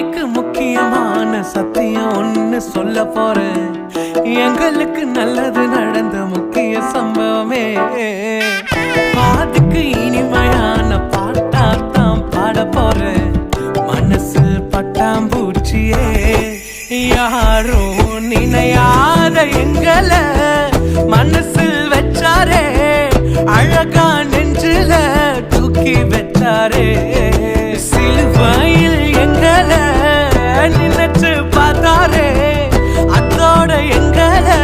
பாதிக்கு முக்கியமான சத்தியம் ஒன்னு சொல்ல போறேன். எங்களுக்கு நல்லது நடந்த முக்கிய சம்பவமே. பாதிக்கு இனிமையான பாட்டாத்தான் பாட போறேன். மனசு பட்டாம்பூச்சியே யாரும் நினையாத எங்களை மனசில் வச்சாரே. அழகா நெஞ்சில தூக்கி வச்சாரே. சிலுவையில் எங்களை நினைச்சு பார்த்தாரே. அதோட எங்களை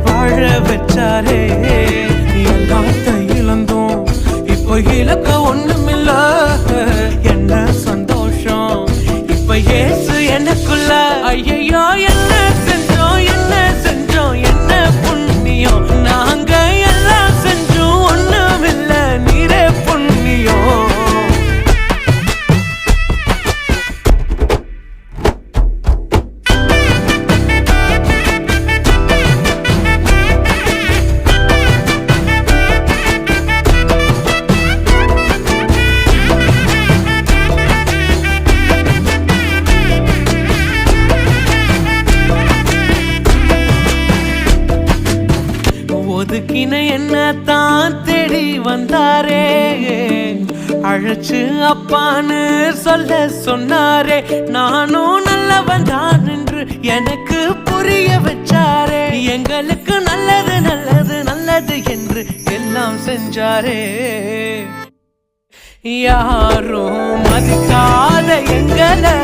வாழ வச்சாரே. எல்லாத்த இழந்தோம் இப்ப இலக்க ஒண்ணுமில்ல. என்ன சந்தோஷம் இப்ப ஏசு எனக்குள்ள. ஐயோ என்ன செஞ்சோம் என்ன செஞ்சோம் என்ன புண்ணியம். நாங்க எல்லாம் செஞ்சோம் ஒண்ணுமில்ல நீரே புண்ணியம். ஒதுக்கின என்ன தான் தேடி வந்தாரே. அழைச்சு அப்பான்னு சொல்ல சொன்னாரே. நானும் நல்லவன் தான் என்று எனக்கு புரிய வச்சாரே. எங்களுக்கு நல்லது நல்லது நல்லது என்று எல்லாம் செஞ்சாரே. யாரும் மதிக்காத எங்களை